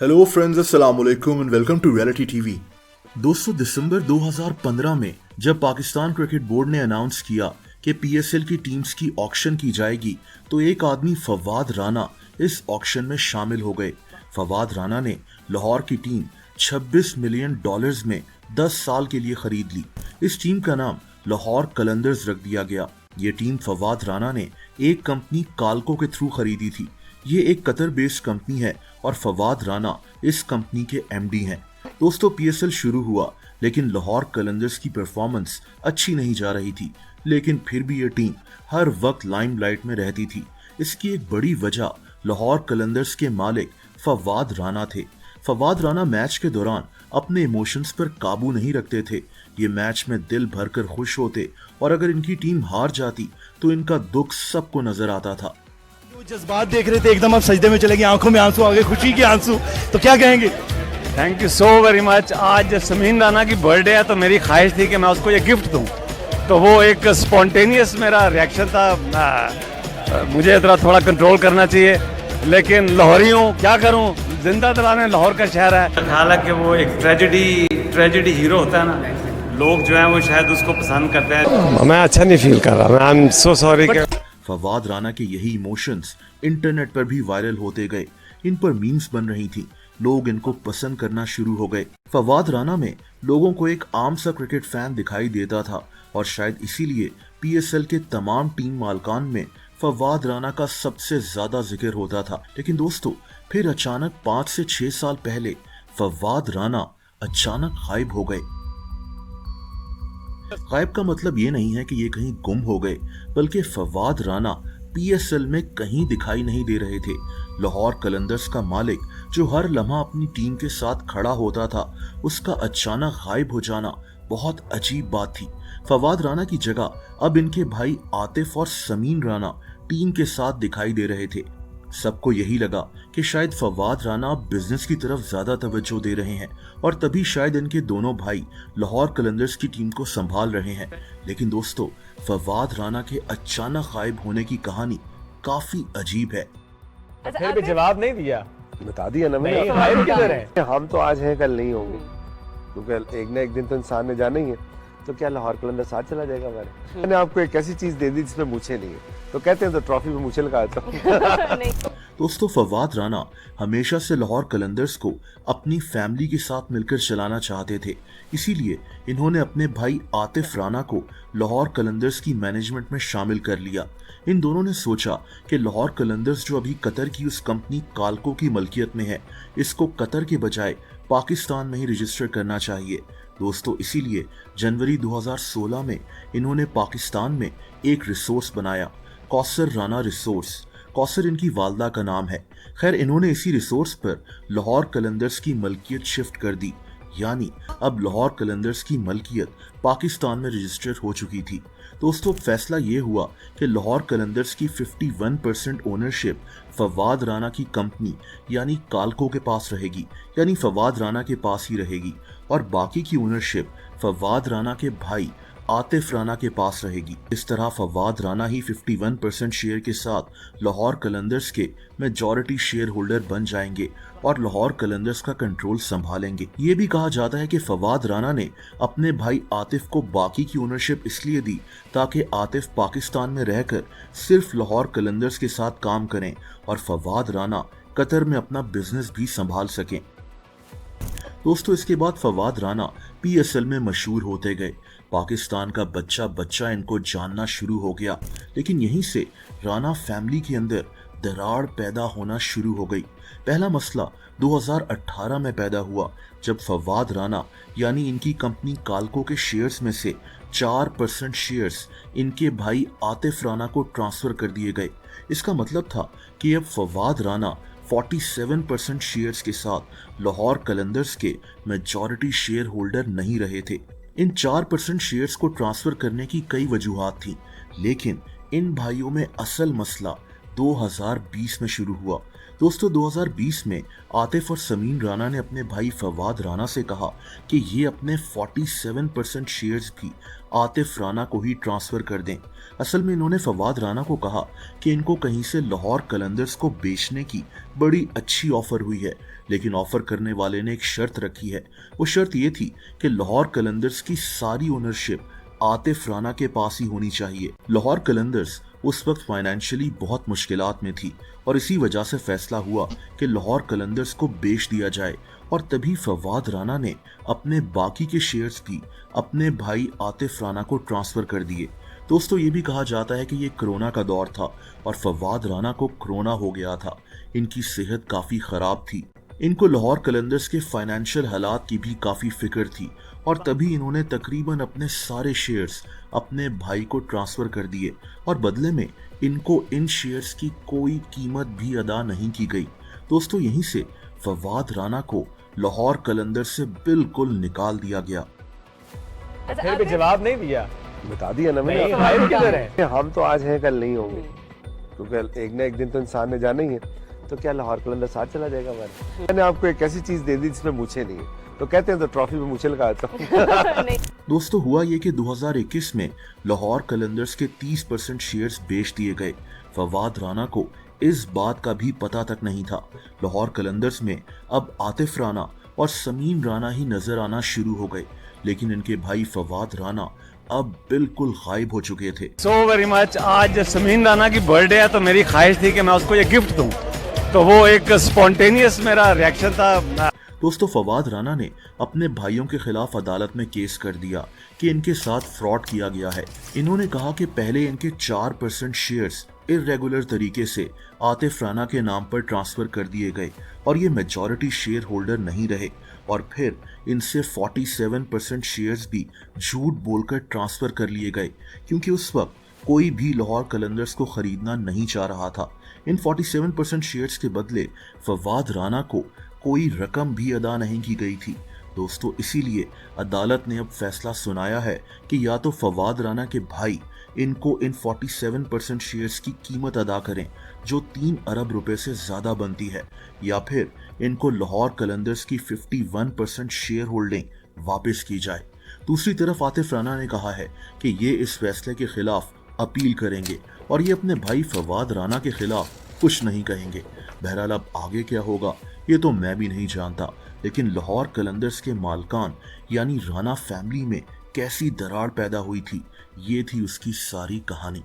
Hello friends, अस्सलाम वालेकुम and welcome to reality TV. दोस्तों, दिसंबर 2015 में जब पाकिस्तान क्रिकेट बोर्ड ने अनाउंस किया कि पीएसएल की टीम्स की ऑक्शन की जाएगी, तो एक आदमी फवाद राना इस ऑक्शन में शामिल हो गए। फवाद राना ने लाहौर की टीम $26 मिलियन में 10 साल के लिए खरीद ली। इस टीम का नाम लाहौर कलंदर्स रख दिया गया। ये टीम फवाद राना ने एक कंपनी काल्को के थ्रू खरीदी थी। ये एक कतर बेस्ड कंपनी है और फवाद राना इस कंपनी के एमडी हैं। दोस्तों, पीएसएल शुरू हुआ लेकिन लाहौर कलंदर्स की परफॉर्मेंस अच्छी नहीं जा रही थी, लेकिन फिर भी ये टीम हर वक्त लाइमलाइट में रहती थी। इसकी एक बड़ी वजह लाहौर कलंदर्स के मालिक फवाद राना थे। फवाद राना मैच के दौरान अपने इमोशंस पर काबू नहीं रखते थे। ये मैच में दिल भरकर खुश होते और अगर इनकी टीम हार जाती तो इनका दुख सबको नजर आता था। जज्बात देख रहे थे, एकदम अब सजदे में चले गए, आंखों में आंसू आ गए, खुशी के आंसू। तो क्या कहेंगे? Thank you so very much. आज समीन राना की बर्थडे है तो मेरी ख्वाहिश थी कि मैं उसको ये गिफ्ट दूं, तो वो एक स्पॉन्टेनियस मेरा रिएक्शन था। मुझे थोड़ा कंट्रोल करना चाहिए, लेकिन लाहौरी हूँ, क्या करूँ, जिंदा दिलाने लाहौर का शहर है। हालांकि वो एक ट्रेजेडी हीरो होता है ना, लोग जो है वो शायद उसको पसंद करते हैं। मैं अच्छा नहीं फील कर रहा, I am so sorry. Fawad Rana के यही इमोशंस इंटरनेट पर भी वायरल होते गए। इन पर मीम्स बन रही थी, लोग इनको पसंद करना शुरू हो गए। फवाद राना में लोगों को एक आम सा क्रिकेट फैन दिखाई देता था और शायद इसीलिए पीएसएल के तमाम टीम मालकान में फवाद राना का सबसे ज्यादा जिक्र होता था। लेकिन दोस्तों, फिर अचानक 5 से 6 साल पहले फवाद राना अचानक गायब हो गए। गायब का मतलब ये नहीं है कि ये कहीं गुम हो गए, बल्कि फवाद राना पीएसएल में कहीं दिखाई नहीं दे रहे थे। लाहौर कलंदर्स का मालिक जो हर लम्हा अपनी टीम के साथ खड़ा होता था, उसका अचानक गायब हो जाना बहुत अजीब बात थी। फवाद राना की जगह अब इनके भाई आतिफ और समीन राना टीम के साथ दिखाई दे रहे थे। सबको यही लगा कि शायद फवाद राना बिजनेस की तरफ ज्यादा तवज्जो दे रहे हैं और तभी शायद इनके दोनों भाई लाहौर कलंदर्स की टीम को संभाल रहे हैं। लेकिन दोस्तों, फवाद राना के अचानक गायब होने की कहानी काफी अजीब है। फिर भी जवाब नहीं दिया। बता दिया ना मैंने। गायब किधर है? हम तो आज हैं, कल नहीं होंगे, क्योंकि एक ना एक दिन तो इंसान ने जाना ही है। तो क्या लाहौर कलंदर साथ चला जाएगा हमारे? मैंने आपको एक ऐसी चीज दे दी जिसमें मूछें नहीं है, तो कहते हैं तो ट्रॉफी पे मूछें लगाता हूं। दोस्तों, फवाद राना हमेशा से लाहौर कलंदर्स को अपनी फैमिली के साथ मिलकर चलाना चाहते थे। इसीलिए इन्होंने अपने भाई आतिफ राना को लाहौर कलंदर्स की मैनेजमेंट में शामिल कर लिया। इन दोनों ने सोचा कि लाहौर कलंदर्स जो अभी कतर की उस कंपनी काल्को की मलकियत में है, इसको कतर के बजाय पाकिस्तान में ही रजिस्टर करना चाहिए। दोस्तों, इसीलिए जनवरी 2016 में इन्होंने पाकिस्तान में एक रिसोर्स बनाया, कौसर राना रिसोर्स। कौसर इनकी वालदा का नाम है। खैर, इन्होंने इसी रिसोर्स पर लाहौर कलंदर्स की मलकियत शिफ्ट कर दी, यानी अब लाहौर कलंदर्स की मलकियत पाकिस्तान में रजिस्टर हो चुकी थी। दोस्तों, फैसला ये हुआ कि लाहौर कलंदर्स की 51% ओनरशिप फवाद राना की कंपनी यानी काल्को के पास रहेगी, यानी फवाद राना के पास ही रहेगी, और बाकी की ओनरशिप फवाद राना के भाई आतिफ राना के पास रहेगी। इस तरह फवाद राना ही 51% शेयर के साथ लाहौर कलंदर्स के मेजॉरिटी शेयर होल्डर बन जाएंगे और लाहौर कलंदर्स का कंट्रोल संभालेंगे। ये भी कहा जाता है कि फवाद राना ने अपने भाई आतिफ को बाकी की ओनरशिप इसलिए दी ताकि आतिफ पाकिस्तान में रहकर सिर्फ लाहौर कलंदर्स के साथ काम करें और फवाद राना कतर में अपना बिजनेस भी संभाल सकें। दोस्तों, इसके बाद फवाद राना पीएसएल में मशहूर होते गए। पाकिस्तान का बच्चा बच्चा इनको जानना शुरू हो गया। लेकिन यहीं से राना फैमिली के अंदर दरार पैदा होना शुरू हो गई। पहला मसला 2018 में पैदा हुआ, जब फवाद राना यानी इनकी कंपनी काल्को के शेयर्स में से 4% शेयर्स इनके भाई आतिफ राना को ट्रांसफर कर दिए गए। इसका मतलब था कि अब फवाद राना 47% शेयर्स के साथ लाहौर कलंदर्स के मेजॉरिटी शेयर होल्डर नहीं रहे थे। इन 4% शेयर्स को ट्रांसफर करने की कई वजूहात थी, लेकिन इन भाइयों में असल मसला 2020 में शुरू हुआ। दोस्तों 2020 में आतिफ और समीन राना ने अपने भाई फवाद राना से कहा कि ये अपने 47% शेयर्स भी आतिफ राना को ही ट्रांसफर कर दें। असल में इन्होंने फवाद राना को कहा कि इनको कहीं से लाहौर कलंदर्स को बेचने की बड़ी अच्छी ऑफर हुई है, लेकिन ऑफर करने वाले ने एक शर्त रखी है। वो शर्त ये थी कि लाहौर कलंदर्स की सारी ओनरशिप आतिफ राना के पास ही होनी चाहिए। लाहौर कलंदर्स उस वक्त फाइनेंशियली बहुत मुश्किलात में थी और इसी वजह से फैसला हुआ कि लाहौर कलंदर्स को बेच दिया जाए और तभी फवाद राना ने अपने बाकी के शेयर्स भी अपने भाई आतिफ राना को ट्रांसफर कर दिए। दोस्तों ये भी कहा जाता है कि ये कोरोना का दौर था और फवाद राना को कोरोना हो गया था। इनकी सेहत काफी खराब थी। इनको लाहौर कलंदर्स के फाइनेंशियल हालात की भी काफी फिक्र थी और तभी इन्होंने तकरीबन अपने सारे शेयर्स अपने भाई को ट्रांसफर कर दिए और बदले में इनको इन शेयर्स की कोई कीमत भी अदा नहीं की गई। दोस्तों यहीं से फवाद राना को लाहौर कलंदर से बिल्कुल निकाल दिया गया। फिर भी जवाब नहीं दिया। बता दिया ना मैंने। नहीं, हाइब किधर है? हम तो आज हैं कल नहीं होंगे, क्योंकि एक ना एक दिन तो इंसान ने जाना ही है। तो क्या लाहौर कलंदर साथ चला जाएगा हमारे? मैंने आपको एक ऐसी चीज दे दी जिसमें मूछें नहीं है, तो कहते हैं तो ट्रॉफी में मूछें लगा देता हूं। दोस्तों हुआ ये कि 2021 में लाहौर कलंदर्स के 30% शेयर्स बेच दिए गए। फवाद राना को इस बात का भी पता तक नहीं था। लाहौर कलंदर्स में अब आतिफ राना और समीन राना ही नजर आना शुरू हो गए, लेकिन इनके भाई फवाद राना अब बिल्कुल गायब हो चुके थे। So very much. आज समीन राना की बर्थडे है तो मेरी ख्वाहिश थी कि मैं उसको ये गिफ्ट दूं, तो वो एक स्पॉन्टेनियस मेरा रिएक्शन था। दोस्तों फवाद राना ने अपने भाइयों के खिलाफ अदालत में केस कर दिया कि इनके साथ फ्रॉड किया गया है। इन्होंने कहा कि पहले इनके 4% शेयर्स इरेगुलर तरीके से आतिफ राना के नाम पर ट्रांसफर कर दिए गए और ये मेजॉरिटी शेयर होल्डर नहीं रहे, और फिर इनसे 47% शेयर्स भी झूठ बोलकर ट्रांसफर कर लिए गए, क्योंकि उस वक्त कोई भी लाहौर कलंदर्स को खरीदना नहीं चाह रहा था। इन 47% शेयर्स के बदले फवाद राना को कोई रकम भी अदा नहीं की गई थी। दोस्तों इसीलिए अदालत ने अब फैसला सुनाया है कि या तो फवाद राना के भाई इनको इन 47% शेयर्स की कीमत अदा करें, जो 3 अरब रुपए से ज्यादा बनती है, या फिर इनको लाहौर कलंदर्स की 51% शेयर होल्डिंग वापस की जाए। दूसरी तरफ आतिफ राना ने कहा है कि ये इस फैसले के खिलाफ अपील करेंगे और ये अपने भाई फवाद राना के खिलाफ कुछ नहीं कहेंगे। बहरहाल अब आगे क्या होगा ये तो मैं भी नहीं जानता, लेकिन लाहौर कलंदर्स के मालकान यानी राना फैमिली में कैसी दरार पैदा हुई थी, ये थी उसकी सारी कहानी।